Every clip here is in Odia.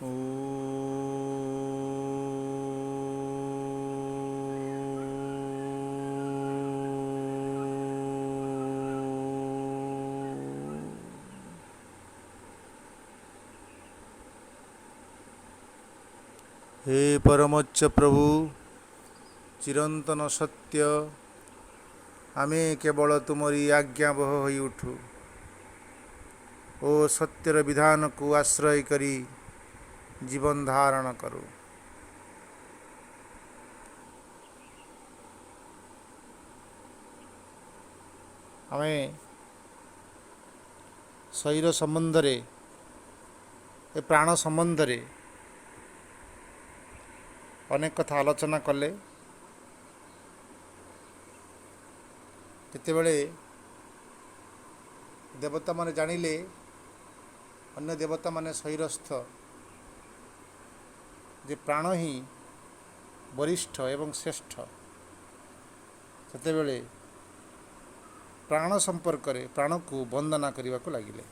हे परमोच्च प्रभु चिरंतन सत्य आमे केवल तुमरी आज्ञाबह होई उठू ओ सत्यर विधान को आश्रय करी जीवन धारण करू। आमे शरीर संबंधरे ए प्राण संबंधरे अनेक कथा आलोचना कले। जितेबले देवता माने जानिले अन्य देवता माने शरीरस्थ जे प्राण ही वरिष्ठ एवं श्रेष्ठ, सेतेबले प्राण संपर्क रे प्राण को वंदना करने को लगिले।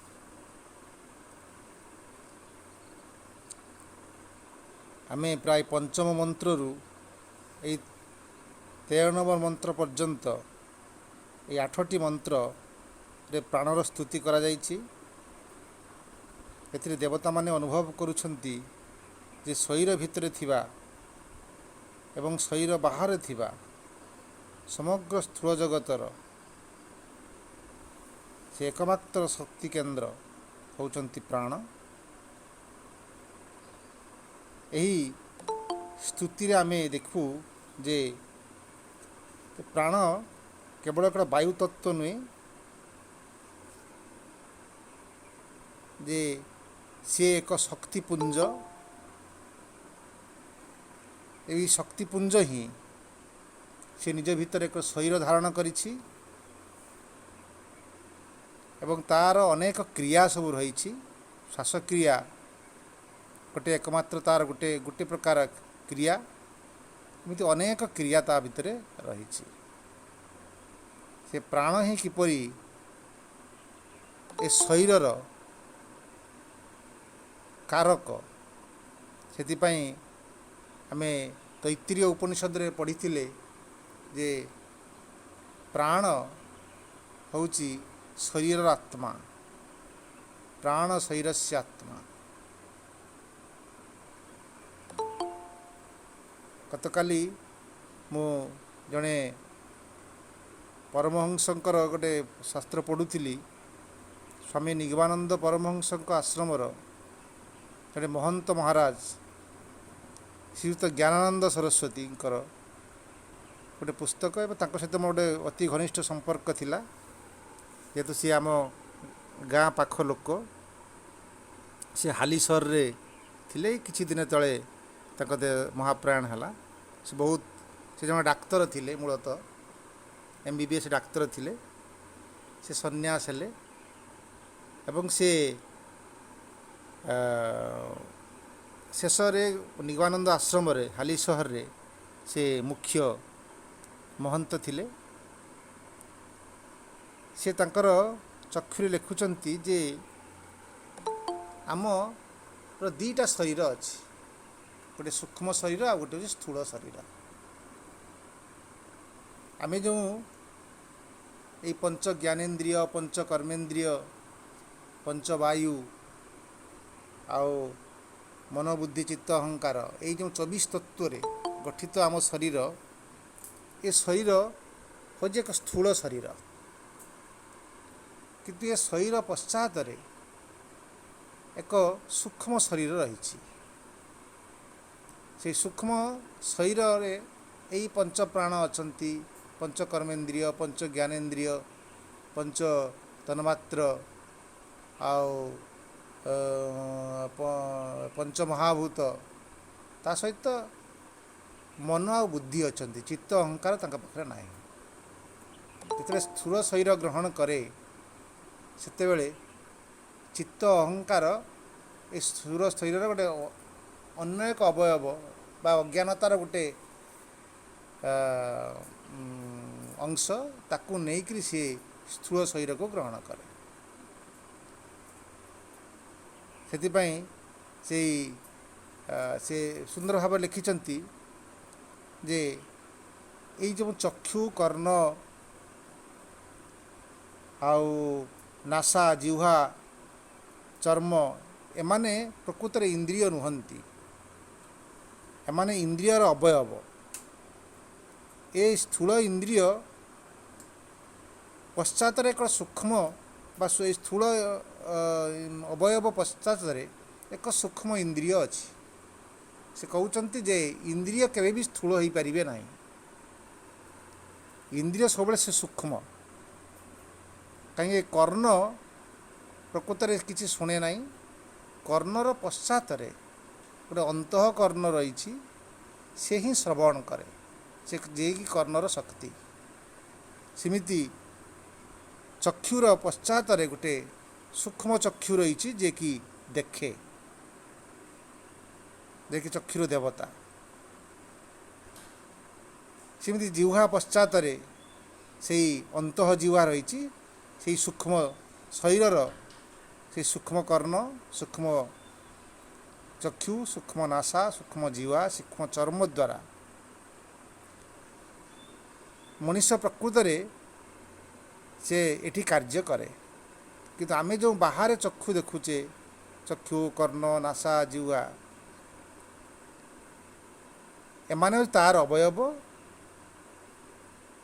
आमे प्राय पंचम मंत्र रु 13 नंबर मंत्र पर्यंत ये 8टी मंत्र रे प्राणर स्तुति करा जायछि। एथिरे देवता माने अनुभव करुछंती जे शरीर भितरे थिबा एवं शरीर बाहर थिबा समग्र स्थूल जगतर से एकमात्र शक्ति केंद्र होउछंती प्राण। यही स्तुति रे आमे देखू जे प्राण केवल एक वायु तत्व नुहे, जे सी एक शक्तिपुंज। यही शक्तिपुंज ही से निज भीतर एक शरीर धारण करिछि एवं तार अनेक क्रिया सब रही। श्वासक्रिया गोटे एकमात्र तार गोटे गोटे प्रकार क्रिया, एमती अनेक क्रिया ता भितर रही। से प्राण ही किपरि ए शरीरर कारक, से आमे तैत्तिरीय उपनिषद रे पढ़िथिले जे प्राण होउची शरीरर आत्मा, प्राण शरीरस्य आत्मा। गतकाली मु जड़े परमहंसंकर गोटे शास्त्र पढ़ुली। स्वामी निगमानंद परमहंसंक आश्रमर जड़े महंत महाराज श्रीयुक्त ज्ञानानंद सरस्वती गोटे पुस्तक एवं तांको सहित मोर गोटे अति घनिष्ठ संपर्क थिला, जेहेतु सी आम गाँ पाख लोक। सी हालीसर रे थिले, किछि दिन तले तांको महाप्रयाण हला। से बहुत से जन डाक्तर थिले, मूलतः MBBS डाक्तर थिले। से सन्यास हेले एवं से शेष रे निगमानंद आश्रम रे हाली शहर रे से मुख्य महंत थिले। से तांकर चक्षुरे लिखुचंती जे आम दीटा शरीर अच्छी, गोटे सूक्ष्म शरीर आ गोटे स्थूल शरीर। आमे जो ये पंच ज्ञानेन्द्रिय, पंच कर्मेन्द्रिय, पंच वायु आओ मनोबुद्धि चित्त अहंकार, ये जो 24 तत्व रे गठित आम शरीर, ये शरीर हो एक स्थूल शरीर। किंतु ये शरीर पश्चात रे एक सूक्ष्म शरीर रही। से सूक्ष्म शरीर रे यही पंच प्राण अछंती, पंच कर्मेन्द्रिय, पंच ज्ञानेन्द्रिय, पंच तन्मात्र आओ पंच महाभूत, ता सहित मन आ बुद्धि अछंती, चित्त अहंकार तांका पाखरे नाही। जेतेबेले स्थूल शरीर ग्रहण करे सेतेबेले चित्त अहंकार ए स्थूल शरीर गोटे अन्य एक अवयव बा अज्ञानतार गोटे अंश, ताकू नहीं सी स्थूल शरीर को ग्रहण करे। से से सुंदर भाव लिखिछंती जे एई जो चक्षु कर्ण आउ नासा जिह्वा चर्म एमाने प्रकृत इंद्रिय नुहंती एमाने इंद्रियर अवयव ए स्थूल इंद्रिय पश्चात एक सूक्ष्म बा स्थूल अवयव पश्चात एक सूक्ष्म इंद्रिय अच्छी से कहते जे इंद्रिय केवे भी स्थूल हो पारे ना इंद्रिय सब से सूक्ष्म कहीं कर्ण प्रकृत में किसी शुणे ना कर्णर पश्चात गोटे अंतःकर्ण रही से ही श्रवण करे से जे कि कर्णर शक्ति सेमिति चक्षुर पश्चात गोटे सूक्ष्म चक्षु रही जे कि देखे देखि चक्षुर देवता सेमिति जिह्वा पश्चात से अंतः जिह्वा रही से सूक्ष्म शरीर से सूक्ष्म कर्ण सूक्ष्म चक्षु सूक्ष्म नासा सूक्ष्म जिह्वा सूक्ष्म चर्म द्वारा मनुष्य प्रकृत में से एठी कार्य करे किंतु आमे जो बाहर चक्षु देखुचे चक्षु कर्ण नासा जिह्वा एमाने तार अवयव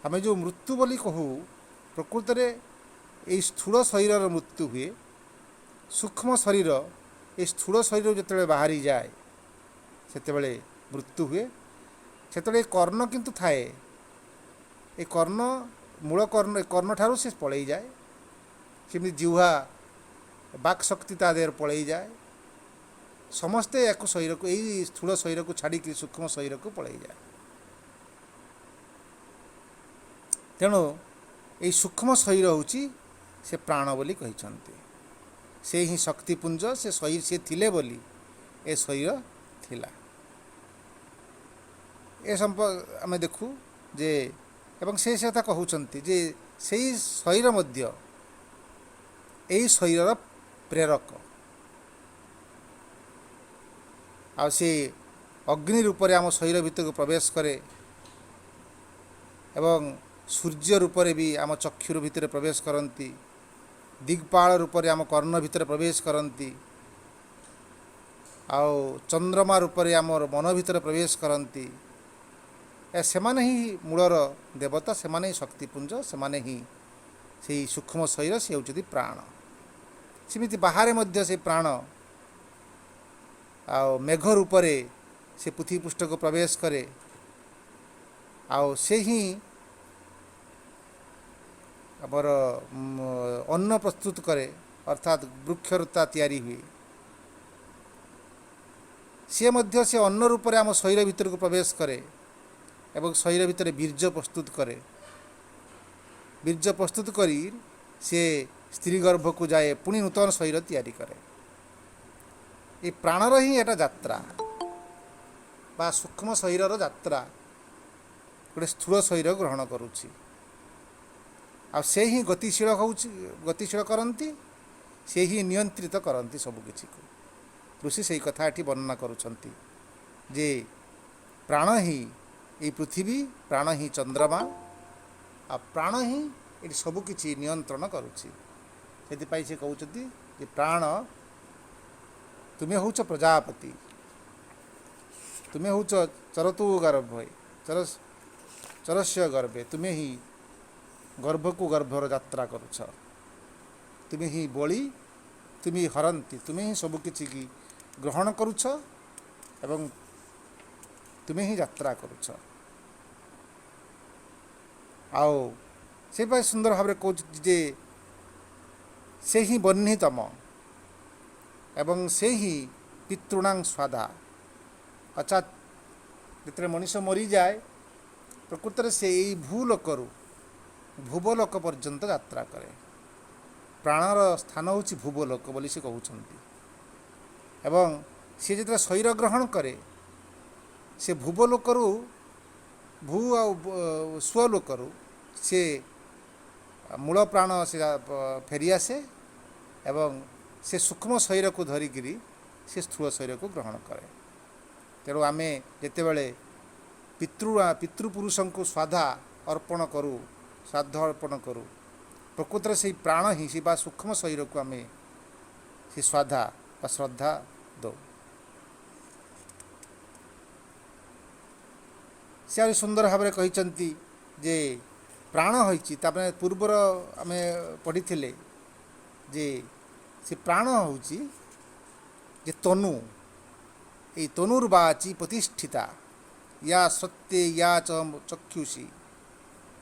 आमे जो मृत्यु बोली कहू प्रकृत में ये स्थूल शरीर मृत्यु हुए सूक्ष्म शरीर ये स्थूल शरीर जिते बाहरी जाए से मृत्यु हुए से कर्ण किंतु थाए ये कर्ण मूल कर्ण ठारू से पलई जाए सेमती जिह्वा बाक शक्ति ता देह पलई जाए समस्ते या शरीर को यही स्थूल शरीर को छाड़ी सूक्ष्म शरीर को पलई जाए तेणु ये सूक्ष्म शरीर होची से प्राण बोली कहते से ही शक्तिपुंज से शरीर से थिले बोली ए शरीर थिला ए संपर्क आम देखू जे एवं से कथा कहते जे से शरीर मध्य यही शरीर प्रेरक आ से अग्नि रूप में आम शरीर भितर को प्रवेश करे एवं सूर्य रूप में भी आम चक्षुर भितर प्रवेश करती दिग्पाल रूप में आम कर्ण भितर प्रवेश करती आउ चंद्रमा रूप में आम मन भितर प्रवेश करती से माने ही मूलर देवता से माने ही शक्तिपुंज से माने ही से सूक्ष्म शरीर से होती प्राण सेमिति बाहर मध्य से प्राण आउ मेघ रूप से पृथ्वी पृष्ठ को प्रवेश करे आउ से ही आमर अन्न प्रस्तुत करे अर्थात वृक्षरता तैयारी हुए सी मध्य से अन्न रूप में आम शरीर भितर को प्रवेश करे एवं शरीर भितर बीर्ज प्रस्तुत करे बीर्ज प्रस्तुत करी से स्त्री गर्भ को जाए पुणी नूतन शरीर तैयारी करे ये प्राणर ही एटा यात्रा बा सूक्ष्म शरीर यात्रा गोटे स्थूल शरीर ग्रहण करुछि आ से ही गतिशील करती से ही नियंत्रित करती सबकिछि को ऋषि से कथा एठी वर्णना करुछंती जे प्राण ही ये पृथ्वी प्राण ही चंद्रमा आ प्राण ही ये सबकिछि नियंत्रण करुछि से से कहते जे प्राण तुम्हें हूँ प्रजापति तुम्हें हूँ चरतु गर्भ चरस्य गर्भे तुम्हें ही गर्भ को गर्भर यात्रा करुछ तुम्हें ही बलि तुम्हें हरंती तुम्हें ही सबकिछि की ग्रहण करुछ एवं तुम्हें ही यात्रा करुछ आओ से सुंदर भाव कहते जे से ही बह्नितम एवं से ही पितृणां स्वादा अर्थात जिते मनीष मरी जाए प्रकृत में से यही भूलोकु भूवलोक पर्यंत यात्रा करे प्राणर स्थान हूँ भूवलोक बोली से कहते एवं सी जो शरीर ग्रहण करे से भूवलोकरू भू आ स्वलोकरू से मूल प्राण से फेरी आसे एवं से सूक्ष्म शरीर को धरिकी से स्थूल शरीर को ग्रहण करे ତେଣୁ ଆମେ ଯେତେବେଳେ ପିତୃପୁରୁଷଙ୍କୁ ଶ୍ରାଦ୍ଧ ଅର୍ପଣ କରୁ, ଶ୍ରାଦ୍ଧ ଅର୍ପଣ କରୁ, ପ୍ରକୃତରେ ସେହି ପ୍ରାଣ ହିଁ ସେ ବା ସୂକ୍ଷ୍ମ ଶରୀରକୁ ଆମେ ସେ ଶ୍ରାଦ୍ଧ ବା ଶ୍ରଦ୍ଧା ଦେଉ। ସେ ଆହୁରି ସୁନ୍ଦର ଭାବରେ କହିଛନ୍ତି ଯେ ପ୍ରାଣ ହୋଇଛି, ତାପରେ ପୂର୍ବର ଆମେ ପଢ଼ିଥିଲେ ଯେ ସେ ପ୍ରାଣ ହେଉଛି ଯେ ତନୁ, এই তনুর্বাচী প্রতিষ্ঠিতা, ইয়া সত্যে ইয়া চ চক্ষুষি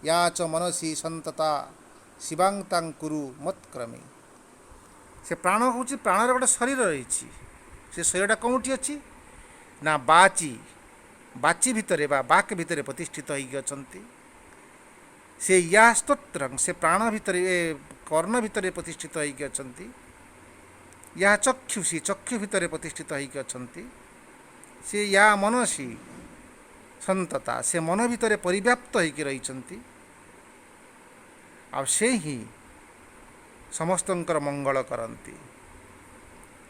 ইয়া চ মনসি সন্ততা শিবাংতাং কুরু মৎক্রমে। ସେ ପ୍ରାଣ ହେଉଛି, ପ୍ରାଣର ଗୋଟେ ଶରୀର ରହିଛି। ସେ ଶରୀରଟା କେଉଁଠି ଅଛି ନା ବାଚି ଭିତରେ ବା ବାକ୍ ଭିତରେ ପ୍ରତିଷ୍ଠିତ ହୋଇକି ଅଛନ୍ତି। ସେ ୟା ସ୍ତୋତ୍ର, ସେ ପ୍ରାଣ ଭିତରେ କର୍ଣ୍ଣ ଭିତରେ ପ୍ରତିଷ୍ଠିତ ହୋଇକି ଅଛନ୍ତି। ୟା ଚକ୍ଷୁଷି, ଚକ୍ଷୁ ଭିତରେ ପ୍ରତିଷ୍ଠିତ ହୋଇକି ଅଛନ୍ତି। ସେ ୟା ମନସି ସନ୍ତତା, ସେ ମନ ଭିତରେ ପରିବ୍ୟାପ୍ତ ହୋଇକି ରହିଛନ୍ତି। ଆଉ ସେ ହିଁ ସମସ୍ତଙ୍କର ମଙ୍ଗଳ କରନ୍ତି।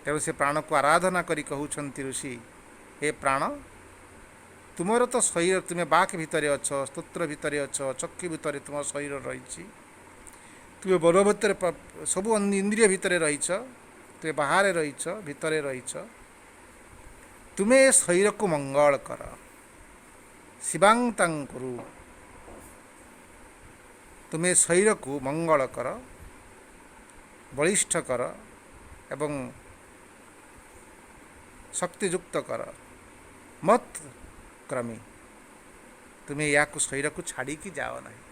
ତେଣୁ ସେ ପ୍ରାଣକୁ ଆରାଧନା କରି କହୁଛନ୍ତି ଋଷି, ହେ ପ୍ରାଣ, ତୁମର ତ ଶରୀର, ତୁମେ ବାକ୍ ଭିତରେ ଅଛ, ସ୍ତୋତ୍ର ଭିତରେ ଅଛ, ଚକ୍ଷୁ ଭିତରେ ତୁମ ଶରୀର ରହିଛି, ତୁମେ ମନ ଭିତରେ, ସବୁ ଇନ୍ଦ୍ରିୟ ଭିତରେ ରହିଛ, ତୁମେ ବାହାରେ ରହିଛ, ଭିତରେ ରହିଛ। ତୁମେ ଏ ଶରୀରକୁ ମଙ୍ଗଳ କର, ଶିବାଂତାଂ କୁରୁ, ତୁମେ ଶରୀରକୁ ମଙ୍ଗଳ କର, ବଳିଷ୍ଠ କର ଏବଂ ଶକ୍ତିଯୁକ୍ତ କର। ମତ୍ କ୍ରମୀ, ତୁମେ ୟାକୁ ଶରୀରକୁ ଛାଡ଼ିକି ଯାଅ ନାହିଁ।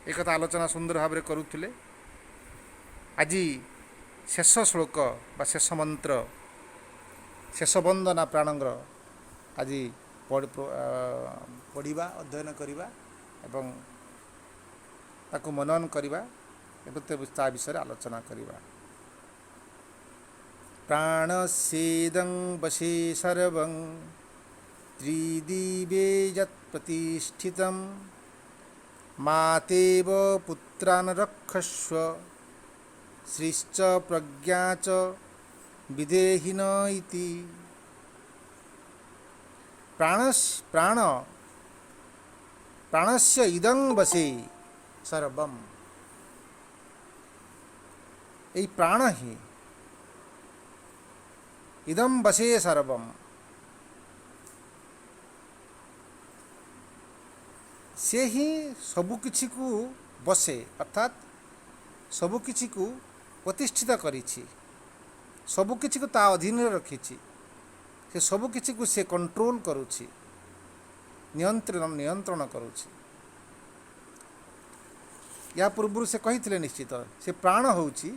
ଏକଥା ଆଲୋଚନା ସୁନ୍ଦର ଭାବରେ କରୁଥିଲେ। ଆଜି ଶେଷ ଶ୍ଲୋକ ବା ଶେଷ ମନ୍ତ୍ର, ଶେଷ ବନ୍ଦନା ପ୍ରାଣଙ୍କର ଆଜି ପଢ଼ିବା, ଅଧ୍ୟୟନ କରିବା ଏବଂ ତାକୁ ମନନ କରିବା ଏବଂ ତା ବିଷୟରେ ଆଲୋଚନା କରିବା। ପ୍ରାଣସ୍ୟେଦଂ ବଶେ ସର୍ବଂ ତ୍ରିଦିବେ ଯତ୍ ପ୍ରତିଷ୍ଠିତଂ ମାତେବ ପୁତ୍ରାନ୍ ରକ୍ଷସ୍ୱ ଶ୍ରୀଶ୍ଚ ପ୍ରଜ୍ଞା ଚ ବିଦେହିନ ଇତି। ପ୍ରାଣସ୍ୟ ଇଦଂ ବଶେ ସର୍ବଂ, এই ପ୍ରାଣ ହିଁ ଇଦଂ ବଶେ ସର୍ବଂ, ସେ ହିଁ ସବୁକିଛିକୁ ବସେ ଅର୍ଥାତ୍ ସବୁକିଛିକୁ ପ୍ରତିଷ୍ଠିତ କରିଛି, ସବୁକିଛିକୁ ତା ଅଧୀନରେ ରଖିଛି। ସେ ସବୁକିଛିକୁ ସେ କଣ୍ଟ୍ରୋଲ କରୁଛି, ନିୟନ୍ତ୍ରଣ କରୁଛି। ୟା ପୂର୍ବରୁ ସେ କହିଥିଲେ ନିଶ୍ଚିତ, ସେ ପ୍ରାଣ ହେଉଛି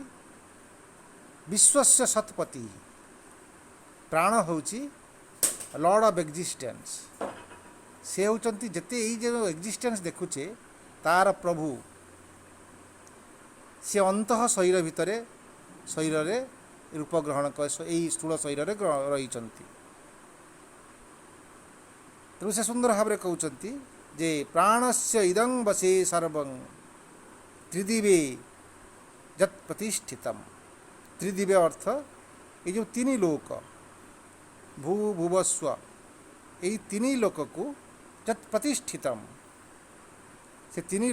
ବିଶ୍ୱସ୍ୟ ସତ୍ପତି, ପ୍ରାଣ ହେଉଛି ଲର୍ଡ଼ ଅଫ୍ ଏକ୍ଜିଷ୍ଟେନ୍ସ। ସେ ହେଉଛନ୍ତି ଯେତେ ଏଇ ଯେଉଁ ଏକ୍ଜିଷ୍ଟେନ୍ସ ଦେଖୁଛେ ତାର ପ୍ରଭୁ। ସେ ଅନ୍ତଃ ଶରୀର ଭିତରେ, ଶରୀରରେ ରୂପ ଗ୍ରହଣ କରି ଏଇ ସ୍ଥୂଳ ଶରୀରରେ ରହିଛନ୍ତି। ତେଣୁ ସେ ସୁନ୍ଦର ଭାବରେ କହୁଛନ୍ତି ଯେ ପ୍ରାଣସ୍ୟ ଇଦଂ ବଶେ ସର୍ବଂ ତ୍ରିଦିବେ ଯତ୍ ପ୍ରତିଷ୍ଠିତମ୍। ତ୍ରିଦିବେ ଅର୍ଥ ଏଇ ଯେଉଁ ତିନି ଲୋକ, ଭୂ ଭୁବସ୍ୱ, ଏଇ ତିନି ଲୋକକୁ ଯତ୍ ପ୍ରତିଷ୍ଠିତମ୍, ସେ ତିନି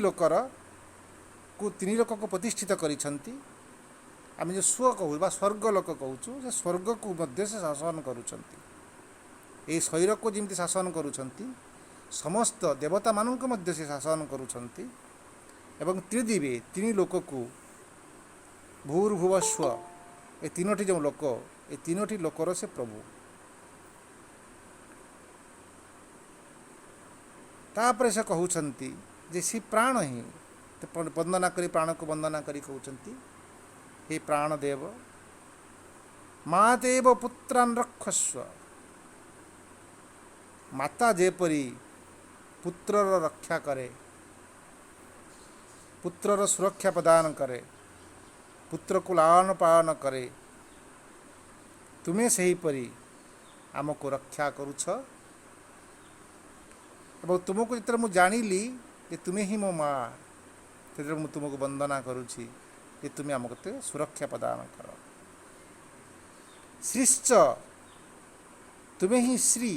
ଲୋକକୁ ପ୍ରତିଷ୍ଠିତ କରିଛନ୍ତି। ଆମେ ଯେଉଁ ସ୍ୱ କହୁ ବା ସ୍ୱର୍ଗ ଲୋକ କହୁଛୁ, ସେ ସ୍ୱର୍ଗକୁ ମଧ୍ୟ ସେ ଶାସନ କରୁଛନ୍ତି। ଏହି ଶରୀରକୁ ଯେମିତି ଶାସନ କରୁଛନ୍ତି, ସମସ୍ତ ଦେବତାମାନଙ୍କୁ ମଧ୍ୟ ସେ ଶାସନ କରୁଛନ୍ତି। ଏବଂ ତ୍ରିଦିବେ, ତିନି ଲୋକକୁ, ଭୂର୍ଭୁବସ୍ୱ, ଏ ତିନୋଟି ଯେଉଁ ଲୋକ, ଏ ତିନୋଟି ଲୋକର ସେ ପ୍ରଭୁ। ତାପରେ ସେ କହୁଛନ୍ତି ଯେ ସେ ପ୍ରାଣ ହିଁ, ବନ୍ଦନା କରି, ପ୍ରାଣକୁ ବନ୍ଦନା କରି କହୁଛନ୍ତି, ହେ ପ୍ରାଣଦେବ, ମାତେବ ପୁତ୍ରାନ୍ ରକ୍ଷସ୍ୱ, ମାତା ଯେପରି ପୁତ୍ରର ରକ୍ଷା କରେ, ପୁତ୍ରର ସୁରକ୍ଷା ପ୍ରଦାନ କରେ, ପୁତ୍ରକୁ ଲାଳନ ପାଳନ କରେ, ତୁମେ ସେହିପରି ଆମକୁ ରକ୍ଷା କରୁଛ। ଏବଂ ତୁମକୁ ଯେତେବେଳେ ମୁଁ ଜାଣିଲି ଯେ ତୁମେ ହିଁ ମୋ ମା', ସେତେବେଳେ ମୁଁ ତୁମକୁ ବନ୍ଦନା କରୁଛି ଯେ ତୁମେ ଆମକୁ ସୁରକ୍ଷା ପ୍ରଦାନ କର। ଶ୍ରୀଶ୍ଚ ତୁମେ ହିଁ ଶ୍ରୀ,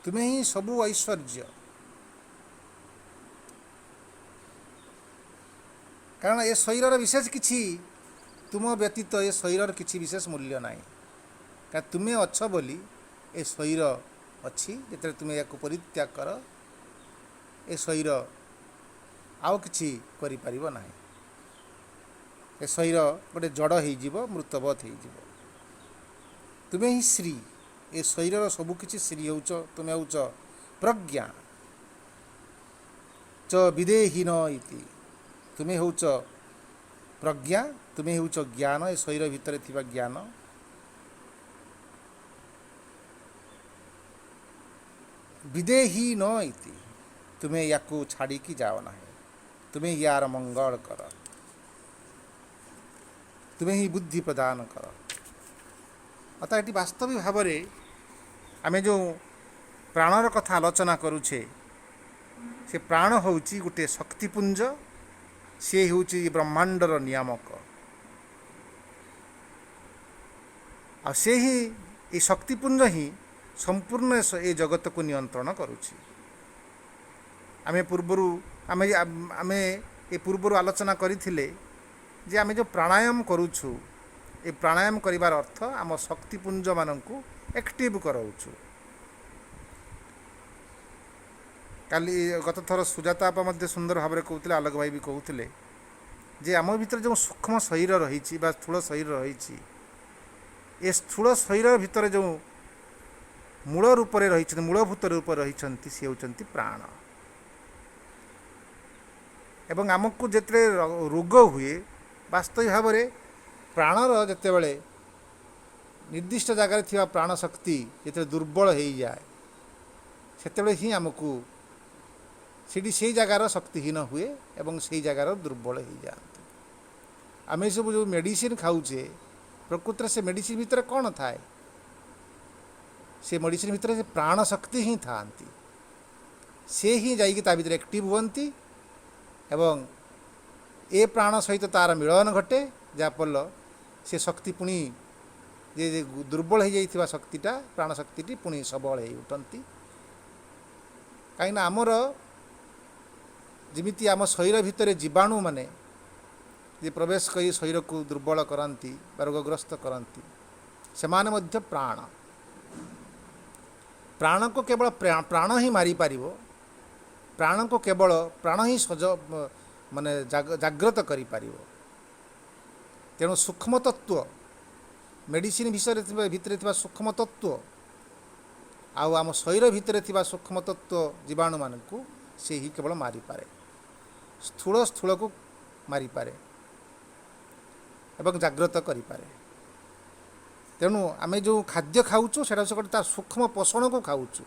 ତୁମେ ହିଁ ସବୁ ଐଶ୍ୱର୍ଯ୍ୟ। କାରଣ ଏ ଶରୀରର ବିଶେଷ କିଛି, ତୁମ ବ୍ୟତୀତ ଏ ଶରୀରର କିଛି ବିଶେଷ ମୂଲ୍ୟ ନାହିଁ। କାରଣ ତୁମେ ଅଛ ବୋଲି ଏ ଶରୀର ଅଛି। ଯେତେବେଳେ ତୁମେ ଏହାକୁ ପରିତ୍ୟାଗ କର, ଏ ଶରୀର ଆଉ କିଛି କରିପାରିବ ନାହିଁ। ଏ ଶରୀର ଗୋଟେ ଜଡ଼ ହେଇଯିବ, ମୃତବତ୍ ହେଇଯିବ। ତୁମେ ହିଁ ଶ୍ରୀ, ଏ ଶରୀରର ସବୁକିଛି ଶ୍ରୀ ହେଉଛ। ତୁମେ ହେଉଛ ପ୍ରଜ୍ଞା ଚ ବିଦେହୀନ ଇତି। ତୁମେ ହେଉଛ ପ୍ରଜ୍ଞା, ତୁମେ ହେଉଛ ଜ୍ଞାନ, ଏ ଶରୀର ଭିତରେ ଥିବା ଜ୍ଞାନ। ବିଦେହୀନ ଇତି, ତୁମେ ୟାକୁ ଛାଡ଼ିକି ଯାଅ ନାହିଁ। ତୁମେ ୟାର ମଙ୍ଗଳ କର, ତୁମେ ହିଁ ବୁଦ୍ଧି ପ୍ରଦାନ କର। ଅର୍ଥାତ୍ ଏଠି ବାସ୍ତବିକ ଭାବରେ ଆମେ ଯେଉଁ ପ୍ରାଣର କଥା ଆଲୋଚନା କରୁଛେ, ସେ ପ୍ରାଣ ହେଉଛି ଗୋଟିଏ ଶକ୍ତିପୁଞ୍ଜ। ସେ ହେଉଛି ବ୍ରହ୍ମାଣ୍ଡର ନିୟାମକ। ଆଉ ସେ ହିଁ, ଏ ଶକ୍ତିପୁଞ୍ଜ ହିଁ ସମ୍ପୂର୍ଣ୍ଣ ଏ ଜଗତକୁ ନିୟନ୍ତ୍ରଣ କରୁଛି। ଆମେ ଏ ପୂର୍ବରୁ ଆଲୋଚନା କରିଥିଲେ ଯେ ଆମେ ଯେଉଁ ପ୍ରାଣାୟାମ କରୁଛୁ, ଏ ପ୍ରାଣାୟାମ କରିବାର ଅର୍ଥ ଆମ ଶକ୍ତିପୁଞ୍ଜମାନଙ୍କୁ ଆକ୍ଟିଭ୍ କରାଉଛୁ। କାଲି ଗତ ଥର ସୁଜାତା ଆପା ମଧ୍ୟ ସୁନ୍ଦର ଭାବରେ କହୁଥିଲେ, ଆଲୋକ ଭାଇ ବି କହୁଥିଲେ ଯେ ଆମ ଭିତରେ ଯେଉଁ ସୂକ୍ଷ୍ମ ଶରୀର ରହିଛି ବା ସ୍ଥୂଳ ଶରୀର ରହିଛି, ଏ ସ୍ଥୂଳ ଶରୀର ଭିତରେ ଯେଉଁ ମୂଳ ରୂପରେ ରହିଛନ୍ତି, ମୂଳଭୂତ ରୂପରେ ରହିଛନ୍ତି, ସେ ହେଉଛନ୍ତି ପ୍ରାଣ। ଏବଂ ଆମକୁ ଯେତେବେଳେ ରୋଗ ହୁଏ, ବାସ୍ତବିକ ଭାବରେ ପ୍ରାଣର ଯେତେବେଳେ ନିର୍ଦ୍ଦିଷ୍ଟ ଜାଗାରେ ଥିବା ପ୍ରାଣ ଶକ୍ତି ଯେତେବେଳେ ଦୁର୍ବଳ ହେଇଯାଏ, ସେତେବେଳେ ହିଁ ଆମକୁ ସେଇ ଜାଗାର ଶକ୍ତିହୀନ ହୁଏ ଏବଂ ସେଇ ଜାଗାର ଦୁର୍ବଳ ହେଇଯାଆନ୍ତି। ଆମେ ସବୁ ଯେଉଁ ମେଡ଼ିସିନ ଖାଉଛେ, ପ୍ରକୃତରେ ସେ ମେଡ଼ିସିନ ଭିତରେ କ'ଣ ଥାଏ? ସେ ମେଡ଼ିସିନ ଭିତରେ ସେ ପ୍ରାଣ ଶକ୍ତି ହିଁ ଥାଆନ୍ତି। ସେ ହିଁ ଯାଇକି ତା ଭିତରେ ଆକ୍ଟିଭ୍ ହୁଅନ୍ତି ଏବଂ ଏ ପ୍ରାଣ ସହିତ ତା'ର ମିଳନ ଘଟେ, ଯାହାଫଳରେ ସେ ଶକ୍ତି ପୁଣି ଯେ ଦୁର୍ବଳ ହେଇଯାଇଥିବା ଶକ୍ତିଟା, ପ୍ରାଣ ଶକ୍ତିଟି ପୁଣି ସବଳ ହେଇ ଉଠନ୍ତି। କାହିଁକିନା ଆମର ଯେମିତି ଆମ ଶରୀର ଭିତରେ ଜୀବାଣୁମାନେ ଯେ ପ୍ରବେଶ କରି ଶରୀରକୁ ଦୁର୍ବଳ କରନ୍ତି ବା ରୋଗଗ୍ରସ୍ତ କରନ୍ତି, ସେମାନେ ମଧ୍ୟ ପ୍ରାଣ। ପ୍ରାଣକୁ କେବଳ ପ୍ରାଣ ହିଁ ମାରିପାରିବ। ପ୍ରାଣକୁ କେବଳ ପ୍ରାଣ ହିଁ ଜାଗ୍ରତ କରିପାରିବ। ତେଣୁ ସୂକ୍ଷ୍ମ ତତ୍ତ୍ୱ, ମେଡ଼ିସିନ ଭିତରେ ଥିବା ସୂକ୍ଷ୍ମ ତତ୍ତ୍ୱ ଆଉ ଆମ ଶରୀର ଭିତରେ ଥିବା ସୂକ୍ଷ୍ମ ତତ୍ତ୍ୱ ଜୀବାଣୁମାନଙ୍କୁ ସେ ହିଁ କେବଳ ମାରିପାରେ। ସ୍ଥୂଳକୁ ମାରିପାରେ ଏବଂ ଜାଗ୍ରତ କରିପାରେ। ତେଣୁ ଆମେ ଯେଉଁ ଖାଦ୍ୟ ଖାଉଛୁ, ସେଇଟା ହେଉଛି ଗୋଟେ ତାର ସୂକ୍ଷ୍ମ ପୋଷଣକୁ ଖାଉଛୁ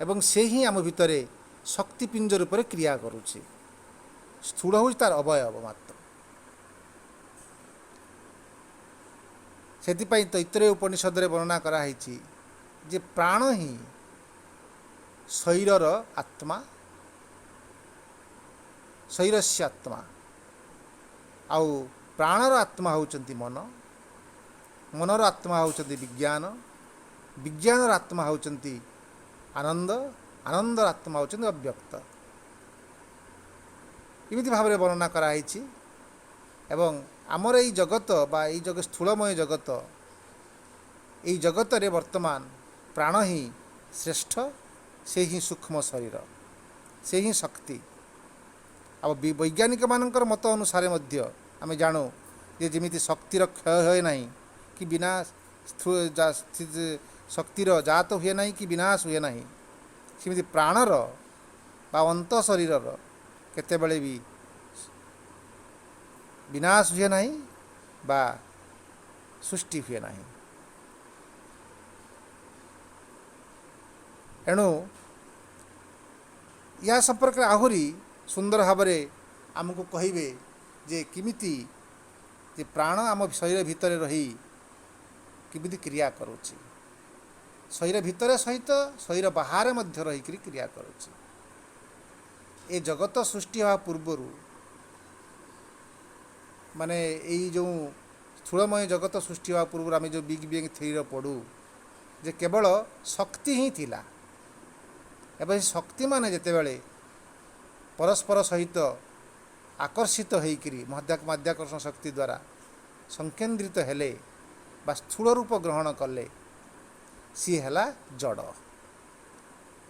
ଏବଂ ସେ ହିଁ ଆମ ଭିତରେ ଶକ୍ତିପିଞ୍ଜ ରୂପରେ କ୍ରିୟା କରୁଛି। ସ୍ଥୂଳ ହେଉଛି ତାର ଅବୟବ ମାତ୍ର। ସେଥିପାଇଁ ତୈତ୍ତେୟ ଉପନିଷଦରେ ବର୍ଣ୍ଣନା କରାହେଇଛି ଯେ ପ୍ରାଣ ହିଁ ଶରୀରର ଆତ୍ମା, ଶରୀରସ୍ୟ ଆତ୍ମା। ଆଉ ପ୍ରାଣର ଆତ୍ମା ହେଉଛନ୍ତି ମନ, ମନର ଆତ୍ମା ହେଉଛନ୍ତି ବିଜ୍ଞାନ, ବିଜ୍ଞାନର ଆତ୍ମା ହେଉଛନ୍ତି ଆନନ୍ଦ, ଆନନ୍ଦର ଆତ୍ମା ହେଉଛନ୍ତି ଅବ୍ୟକ୍ତ। ଏମିତି ଭାବରେ ବର୍ଣ୍ଣନା କରାହେଇଛି। ଏବଂ ଆମର ଏଇ ଜଗତ ବା ଏଇ ସ୍ଥୂଳମୟ ଜଗତ, ଏଇ ଜଗତରେ ବର୍ତ୍ତମାନ ପ୍ରାଣ ହିଁ ଶ୍ରେଷ୍ଠ, ସେ ହିଁ ସୂକ୍ଷ୍ମ ଶରୀର, ସେ ହିଁ ଶକ୍ତି। ଆଉ ବୈଜ୍ଞାନିକମାନଙ୍କର ମତ ଅନୁସାରେ ମଧ୍ୟ ଆମେ ଜାଣୁ ଯେ ଯେମିତି ଶକ୍ତିର କ୍ଷୟ ହୁଏ ନାହିଁ କି ବିନାଶ, ଶକ୍ତିର ଜାତ ହୁଏ ନାହିଁ କି ବିନାଶ ହୁଏ ନାହିଁ, ସେମିତି ପ୍ରାଣର ବା ଅନ୍ତ ଶରୀରର କେତେବେଳେ ବି ବିନାଶ ହୁଏ ନାହିଁ ବା ସୃଷ୍ଟି ହୁଏ ନାହିଁ। ଏଣୁ ଏହା ସମ୍ପର୍କରେ ଆହୁରି ସୁନ୍ଦର ଭାବରେ ଆମକୁ କହିବେ ଯେ କେମିତି ଯେ ପ୍ରାଣ ଆମ ଶରୀର ଭିତରେ ରହି କେମିତି କ୍ରିୟା କରୁଛି, ଶରୀର ଭିତରେ ସହିତ ଶରୀର ବାହାରେ ମଧ୍ୟ ରହିକରି କ୍ରିୟା କରୁଛି। ଏ ଜଗତ ସୃଷ୍ଟି ହେବା ପୂର୍ବରୁ, ମାନେ ଏଇ ଯେଉଁ ସ୍ଥୂଳମୟ ଜଗତ ସୃଷ୍ଟି ହେବା ପୂର୍ବରୁ ଆମେ ଯେଉଁ ବିଗ୍ ବ୍ୟାଙ୍ଗ ଥିଓରିର ପଢ଼ୁ, ଯେ କେବଳ ଶକ୍ତି ହିଁ ଥିଲା। ଏବଂ ଶକ୍ତିମାନେ ଯେତେବେଳେ ପରସ୍ପର ସହିତ ଆକର୍ଷିତ ହୋଇକରି ମାଧ୍ୟାକର୍ଷଣ ଶକ୍ତି ଦ୍ୱାରା ସଂକେନ୍ଦ୍ରିତ ହେଲେ ବା ସ୍ଥୂଳ ରୂପ ଗ୍ରହଣ କଲେ, ସିଏ ହେଲା ଜଡ଼।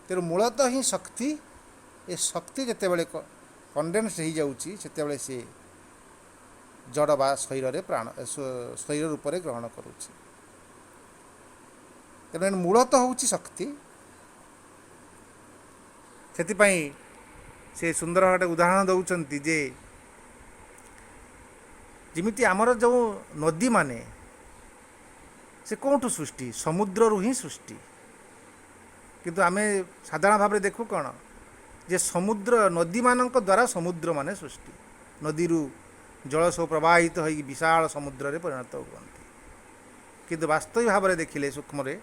ତେଣୁ ମୂଳତଃ ହିଁ ଶକ୍ତି, ଏ ଶକ୍ତି ଯେତେବେଳେ କଣ୍ଡେନ୍ସ ହୋଇଯାଉଛି ସେତେବେଳେ ସେ ଜଡ଼ ବା ଶରୀରରେ ଶରୀର ରୂପରେ ଗ୍ରହଣ କରୁଛି। ତେଣୁ ମୂଳତଃ ହେଉଛି ଶକ୍ତି। ସେଥିପାଇଁ ସେ ସୁନ୍ଦର ଗୋଟେ ଉଦାହରଣ ଦେଉଛନ୍ତି ଯେ ଯେମିତି ଆମର ଯେଉଁ ନଦୀମାନେ ସେ କେଉଁଠୁ ସୃଷ୍ଟି? ସମୁଦ୍ରରୁ ହିଁ ସୃଷ୍ଟି। କିନ୍ତୁ ଆମେ ସାଧାରଣ ଭାବରେ ଦେଖୁ କ'ଣ ଯେ ନଦୀମାନଙ୍କ ଦ୍ୱାରା ସମୁଦ୍ରମାନେ ସୃଷ୍ଟି। ନଦୀରୁ ଜଳ ସବୁ ପ୍ରବାହିତ ହୋଇକି ବିଶାଳ ସମୁଦ୍ରରେ ପରିଣତ ହୁଅନ୍ତି। କିନ୍ତୁ ବାସ୍ତବିକ ଭାବରେ ଦେଖିଲେ ସୂକ୍ଷ୍ମରେ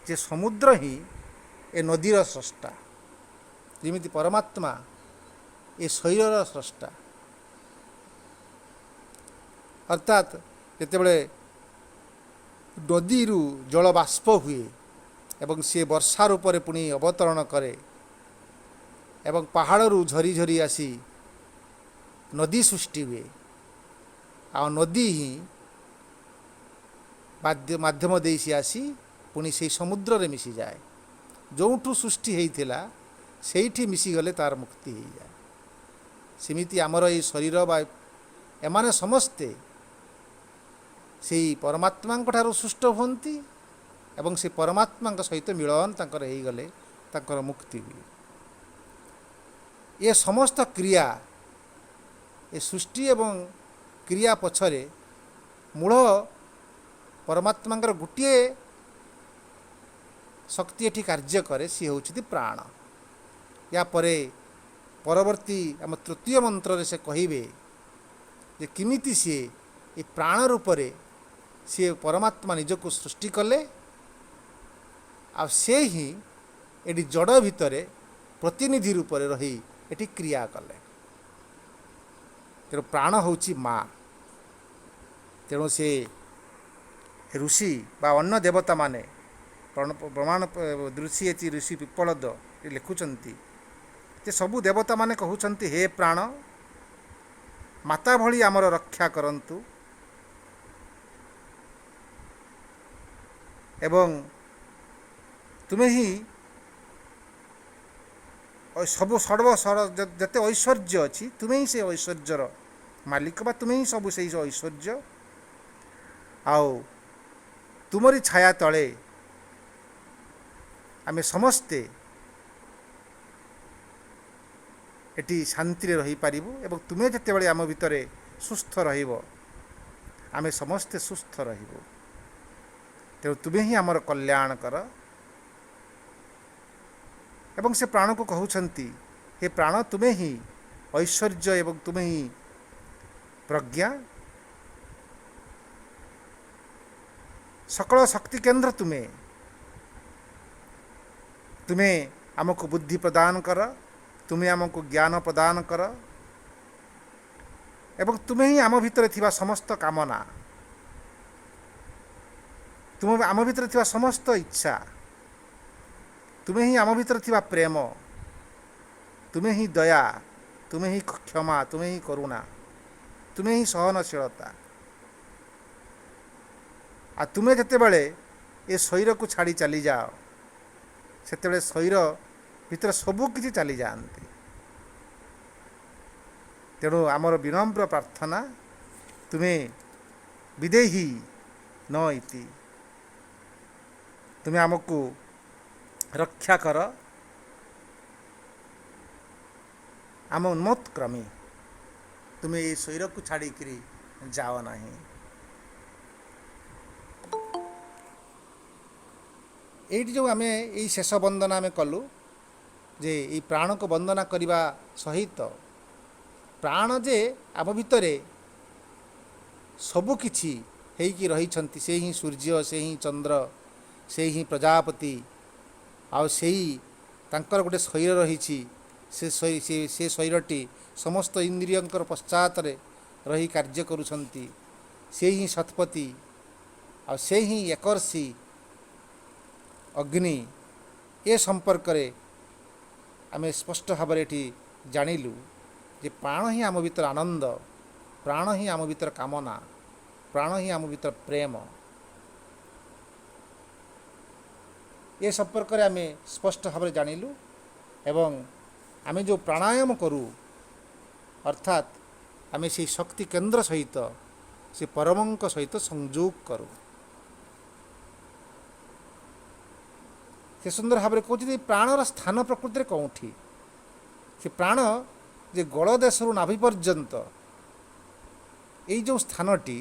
ଯେ ସମୁଦ୍ର ହିଁ ଏ ନଦୀର ସ୍ରଷ୍ଟା, ଯେମିତି ପରମାତ୍ମା ଏ ଶରୀରର ସ୍ରଷ୍ଟା। ଅର୍ଥାତ୍ ଯେତେବେଳେ ନଦୀରୁ ଜଳ ବାଷ୍ପ ହୁଏ ଏବଂ ସେ ବର୍ଷା ରୂପରେ ପୁଣି ଅବତରଣ କରେ ଏବଂ ପାହାଡ଼ରୁ ଝରି ଝରି ଆସି ନଦୀ ସୃଷ୍ଟି ହୁଏ, ଆଉ ନଦୀ ହିଁ ମାଧ୍ୟମ ଦେଇ ସେ ଆସି ପୁଣି ସେଇ ସମୁଦ୍ରରେ ମିଶିଯାଏ। ଯେଉଁଠୁ ସୃଷ୍ଟି ହେଇଥିଲା ସେଇଠି ମିଶିଗଲେ ତାର ମୁକ୍ତି ହେଇଯାଏ। ସେମିତି ଆମର ଏଇ ଶରୀର ବା ଏମାନେ ସମସ୍ତେ ସେଇ ପରମାତ୍ମାଙ୍କ ଠାରୁ ସୃଷ୍ଟ ହୁଅନ୍ତି ଏବଂ ସେ ପରମାତ୍ମାଙ୍କ ସହିତ ମିଳନ ତାଙ୍କର ହେଇଗଲେ ତାଙ୍କର ମୁକ୍ତି ହୁଏ। ଏ ସମସ୍ତ କ୍ରିୟା, ଏ ସୃଷ୍ଟି ଏବଂ କ୍ରିୟା ପଛରେ ମୂଳ ପରମାତ୍ମାଙ୍କର ଗୋଟିଏ ଶକ୍ତି ଏଠି କାର୍ଯ୍ୟ କରେ, ସିଏ ହେଉଛନ୍ତି ପ୍ରାଣ। ୟା ପରେ ପରବର୍ତ୍ତୀ ଆମ ତୃତୀୟ ମନ୍ତ୍ରରେ ସେ କହିବେ ଯେ କେମିତି ସିଏ ଏ ପ୍ରାଣ ରୂପରେ ସିଏ ପରମାତ୍ମା ନିଜକୁ ସୃଷ୍ଟି କଲେ, ଆଉ ସେ ହିଁ ଏଠି ଜଡ଼ ଭିତରେ ପ୍ରତିନିଧି ରୂପରେ ରହି ଏଠି କ୍ରିୟା କଲେ। ତେଣୁ ପ୍ରାଣ ହେଉଛି ମା। ତେଣୁ ସେ ଋଷି ବା ଅନ୍ୟ ଦେବତାମାନେ ପ୍ରମାଣ ଋଷି ପିପଳଦ ଲେଖୁଛନ୍ତି ଯେ ସବୁ ଦେବତାମାନେ କହୁଛନ୍ତି ହେ ପ୍ରାଣ, ମାତା ଭଳି ଆମର ରକ୍ଷା କରନ୍ତୁ ଏବଂ ତୁମେ ହିଁ ସବୁ ଯେତେ ଐଶ୍ୱର୍ଯ୍ୟ ଅଛି ତୁମେ ହିଁ ସେ ଐଶ୍ୱର୍ଯ୍ୟର ମାଲିକ ବା ତୁମେ ହିଁ ସବୁ ସେଇ ଐଶ୍ୱର୍ଯ୍ୟ, ଆଉ ତୁମରି ଛାୟା ତଳେ ଆମେ ସମସ୍ତେ ଏଠି ଶାନ୍ତିରେ ରହିପାରିବୁ ଏବଂ ତୁମେ ଯେତେବେଳେ ଆମ ଭିତରେ ସୁସ୍ଥ ରହିବ ଆମେ ସମସ୍ତେ ସୁସ୍ଥ ରହିବୁ। ତେଣୁ ତୁମେ ହିଁ ଆମର କଲ୍ୟାଣ କର। ଏବଂ ସେ ପ୍ରାଣକୁ କହୁଛନ୍ତି ହେ ପ୍ରାଣ, ତୁମେ ହିଁ ଐଶ୍ୱର୍ଯ୍ୟ ଏବଂ ତୁମେ ହିଁ ପ୍ରଜ୍ଞା, ସକଳ ଶକ୍ତି କେନ୍ଦ୍ର ତୁମେ। ତୁମେ ଆମକୁ ବୁଦ୍ଧି ପ୍ରଦାନ କର, ତୁମେ ଆମକୁ ଜ୍ଞାନ ପ୍ରଦାନ କର ଏବଂ ତୁମେ ହିଁ ଆମ ଭିତରେ ଥିବା ସମସ୍ତ କାମନା, ତୁମେ ଆମ ଭିତରେ ଥିବା ସମସ୍ତ ଇଚ୍ଛା, ତୁମେ ହିଁ ଆମ ଭିତରେ ଥିବା ପ୍ରେମ, ତୁମେ ହିଁ ଦୟା, ତୁମେ ହିଁ କ୍ଷମା, ତୁମେ ହିଁ କରୁଣା, ତୁମେ ହିଁ ସହନଶୀଳତା। ଆଉ ତୁମେ ଯେତେବେଳେ ଏ ଶରୀରକୁ ଛାଡ଼ି ଚାଲିଯାଅ ସେତେବେଳେ ଶରୀର ଭିତରେ ସବୁ କିଛି ଚାଲିଯାଆନ୍ତି। ତେଣୁ ଆମର ବିନମ୍ର ପ୍ରାର୍ଥନା, ତୁମେ ବିଦେହି ନ ଇତି, ତୁମେ ଆମକୁ ରକ୍ଷା କର, ଆମ ଉନ୍ମତ୍କ୍ରମୀ, ତୁମେ ଏଇ ଶରୀରକୁ ଛାଡ଼ିକିରି ଯାଅ ନାହିଁ। ଏଇଠି ଯେଉଁ ଆମେ ଏଇ ଶେଷ ବନ୍ଦନା ଆମେ କଲୁ ଯେ ଏଇ ପ୍ରାଣକୁ ବନ୍ଦନା କରିବା ସହିତ ପ୍ରାଣ ଯେ ଆମ ଭିତରେ ସବୁକିଛି ହେଇକି ରହିଛନ୍ତି, ସେ ହିଁ ସୂର୍ଯ୍ୟ, ସେ ହିଁ ଚନ୍ଦ୍ର, ସେ ହିଁ ପ୍ରଜାପତି, ଆଉ ସେଇ ତାଙ୍କର ଗୋଟେ ଶରୀର ରହିଛି, ସେ ଶରୀରଟି ସମସ୍ତ ଇନ୍ଦ୍ରିୟଙ୍କର ପଶ୍ଚାତରେ ରହି କାର୍ଯ୍ୟ କରୁଛନ୍ତି, ସେ ହିଁ ଶତପତି, ଆଉ ସେ ହିଁ ଏକର୍ଷି, ଅଗ୍ନି ଏ ସମ୍ପର୍କରେ ଆମେ ସ୍ପଷ୍ଟ ଭାବରେ ଏଠି ଜାଣିଲୁ ଯେ ପ୍ରାଣ ହିଁ ଆମ ଭିତରେ ଆନନ୍ଦ, ପ୍ରାଣ ହିଁ ଆମ ଭିତରେ କାମନା, ପ୍ରାଣ ହିଁ ଆମ ଭିତରେ ପ୍ରେମ। ଏ ସମ୍ପର୍କରେ ଆମେ ସ୍ପଷ୍ଟ ଭାବରେ ଜାଣିଲୁ ଏବଂ ଆମେ ଯେଉଁ ପ୍ରାଣାୟାମ କରୁ ଅର୍ଥାତ୍ ଆମେ ସେହି ଶକ୍ତି କେନ୍ଦ୍ର ସହିତ ସେ ପରମଙ୍କ ସହିତ ସଂଯୋଗ କରୁ। ସେ ସୁନ୍ଦର ଭାବରେ କହୁଛନ୍ତି ପ୍ରାଣର ସ୍ଥାନ ପ୍ରକୃତିରେ କେଉଁଠି? ସେ ପ୍ରାଣ ଯେ ଗଳ ଦେଶରୁ ନାଭି ପର୍ଯ୍ୟନ୍ତ ଏଇ ଯେଉଁ ସ୍ଥାନଟି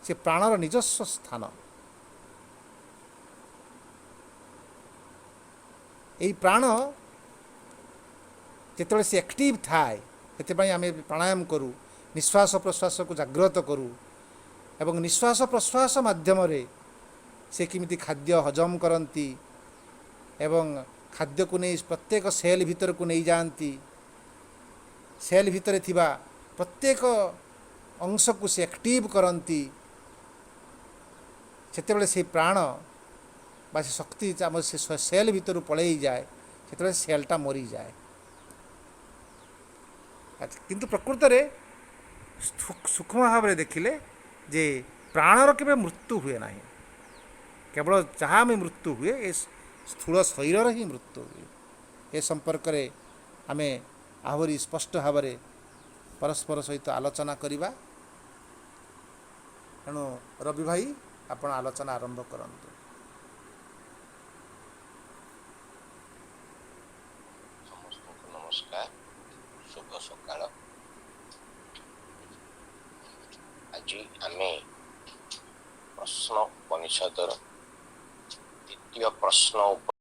ସେ ପ୍ରାଣର ନିଜସ୍ୱ ସ୍ଥାନ। এই ପ୍ରାଣ ଯେତେବେଳେ ସେ ଆକ୍ଟିଭ୍ ଥାଏ, ସେଥିପାଇଁ ଆମେ ପ୍ରାଣାୟାମ କରୁ, ନିଶ୍ୱାସ ପ୍ରଶ୍ୱାସକୁ ଜାଗ୍ରତ କରୁ ଏବଂ ନିଶ୍ୱାସ ପ୍ରଶ୍ୱାସ ମାଧ୍ୟମରେ ସେ କେମିତି ଖାଦ୍ୟ ହଜମ କରନ୍ତି ଏବଂ ଖାଦ୍ୟକୁ ନେଇ ପ୍ରତ୍ୟେକ ସେଲ୍ ଭିତରକୁ ନେଇଯାଆନ୍ତି। ସେଲ୍ ଭିତରେ ଥିବା ପ୍ରତ୍ୟେକ ଅଂଶକୁ ସେ ଆକ୍ଟିଭ୍ କରନ୍ତି। ସେତେବେଳେ ସେହି ପ୍ରାଣ ବା ସେ ଶକ୍ତି ଆମ ସେ ସେଲ୍ ଭିତରୁ ପଳେଇଯାଏ, ସେତେବେଳେ ସେଲ୍ଟା ମରିଯାଏ। କିନ୍ତୁ ପ୍ରକୃତରେ ସୂକ୍ଷ୍ମ ଭାବରେ ଦେଖିଲେ ଯେ ପ୍ରାଣର କେବେ ମୃତ୍ୟୁ ହୁଏ ନାହିଁ। କେବଳ ଯାହା ଆମେ ମୃତ୍ୟୁ ହୁଏ ଏ ସ୍ଥୂଳ ଶରୀରର ହିଁ ମୃତ୍ୟୁ ହୁଏ। ଏ ସମ୍ପର୍କରେ ଆମେ ଆହୁରି ସ୍ପଷ୍ଟ ଭାବରେ ପରସ୍ପର ସହିତ ଆଲୋଚନା କରିବା। ତେଣୁ ରବି ଭାଇ ଆପଣ ଆଲୋଚନା ଆରମ୍ଭ କରନ୍ତୁ। ସମସ୍ତଙ୍କୁ ନମସ୍କାର, ଶୁଭ ସକାଳ। ଆଜି ଆମେ ପ୍ରଶ୍ନ ଉପନିଷଦର ଦ୍ୱିତୀୟ ପ୍ରଶ୍ନ